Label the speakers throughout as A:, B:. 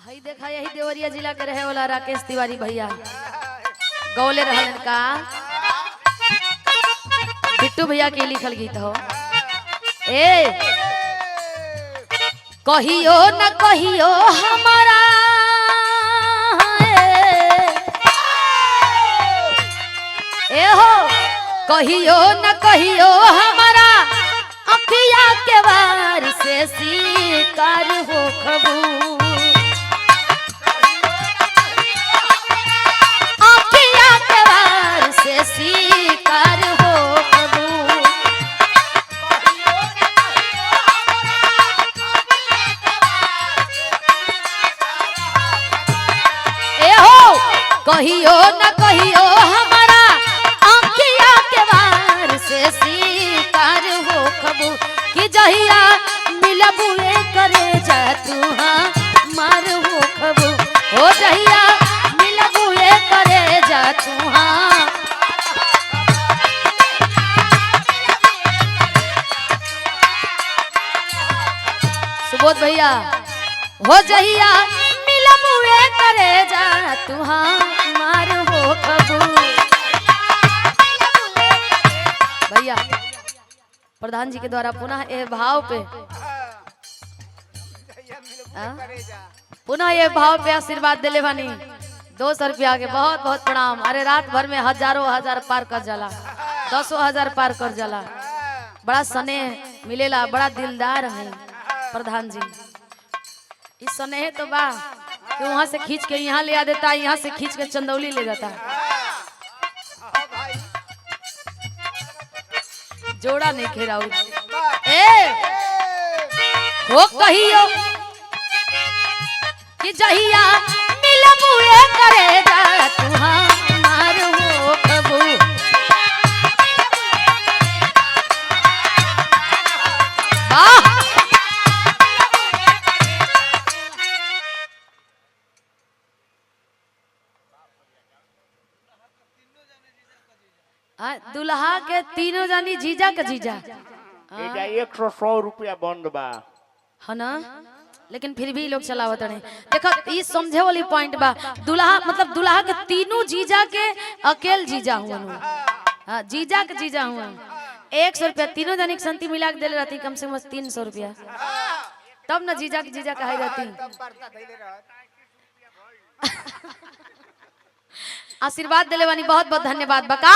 A: हई देखा यही देवरिया जिला के रहे वाला राकेश तिवारी भैया गौले रहलन का बिट्टू भैया के लिखल गीत हो। ए कहियो न कहियो हमारा ए हो कहियो न कहियो हमारा अखिया के वार से शिकार हो खबू शिकार हो खबू ए हो कहियो न कहियो हमारा आँखिया के वार से शिकार हो खबू कि जहिया मिलबुए करे जा तू मार हो खबू हो जहिया मिलबुए करे जा तू सुबोध भैया हो जहिया मिलबुए करे जा तू मार हो खबू भैया प्रधान जी के द्वारा पुनः ये भाव पे पुनः ये भाव पे आशीर्वाद दिले बानी 200 रुपया के बहुत बहुत प्रणाम। अरे रात भर में हजारों हजार पार कर जाला 10,000 पार कर जाला बड़ा स्नेह मिलेला बड़ा दिलदार है प्रधान जी। इस स्नेह तो बा कि वहां से खींच के यहाँ ले आ देता यहाँ से खींच के चंदौली ले जाता जोड़ा नहीं खेराऊ ए हो कहियो कि जहिया मिलबुए करे जा तू मार हो खबू दुल्हा के तीनों जानी जीजा के जीजा
B: 100 रुपया बंद बा
A: है ना लेकिन फिर भी लोग चलावत रहे। देखो ये समझे वाली पॉइंट बा दुल्हा मतलब दुल्हा के तीनों जीजा के अकेल जीजा हुआ हाँ जीजा के जीजा हुआ 100 रुपया तीनों जानी की संति मिला के दिले रहती कम से कम 300 रुपया तब ना जीजा की जीजा कही रहती। आशीर्वाद दिले वानी बहुत बहुत धन्यवाद बका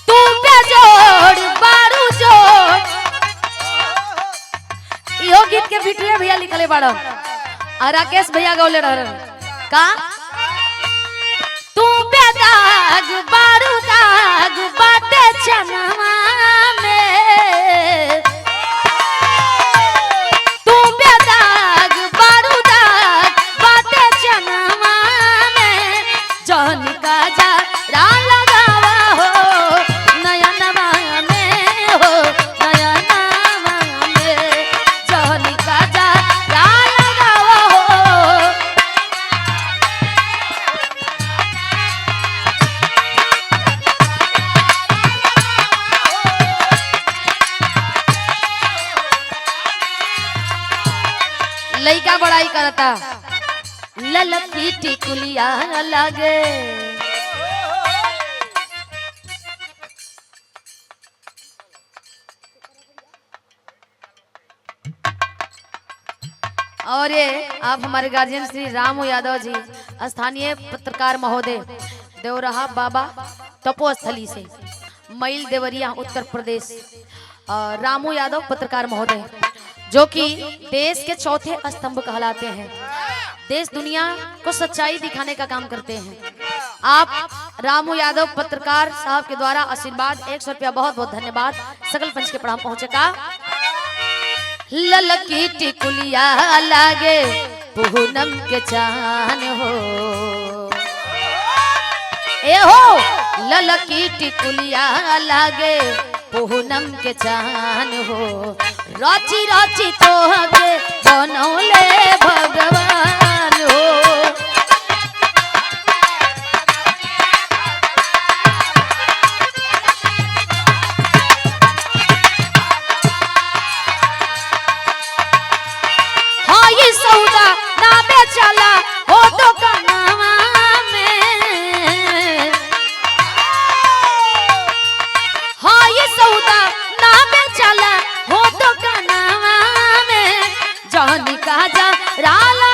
A: तू पे जोड़ बारू जोड़ इहो गीत के वीडियो भैया लिखले बाड़ो और राकेश भैया गौले रह का तू पे दाग बारू दाग बाटे चनवा में तू पे दाग बारू दाग बाटे चनवा में जौन का जा राम लगावा हो नयनवा में हो नयनवा में जौन का जा राम लगावा हो लइका बड़ाई करता ललकी टिकुलिया लागे और ये आप हमारे गार्जियन श्री रामू यादव जी स्थानीय पत्रकार महोदय देवरहा बाबा तपोस्थली से मैल देवरिया उत्तर प्रदेश रामू यादव पत्रकार महोदय जो कि देश के चौथे स्तंभ कहलाते हैं देश दुनिया को सच्चाई दिखाने का काम करते हैं। आप रामू यादव पत्रकार साहब के द्वारा आशीर्वाद 100 रुपया बहुत बहुत धन्यवाद सकल पंच के प्रणाम पहुंचे का ललकी टिकुलिया लागे पूनम के चान हो ए हो ललकी टिकुलिया लागे पूनम के चान हो राची राची तो हगे बनौले भगवान हो ई सौदा ना बेचला हो दुकानवा में। हाँ ये सौदा ना बेचला हो दुकानवा में। जानी का जा राला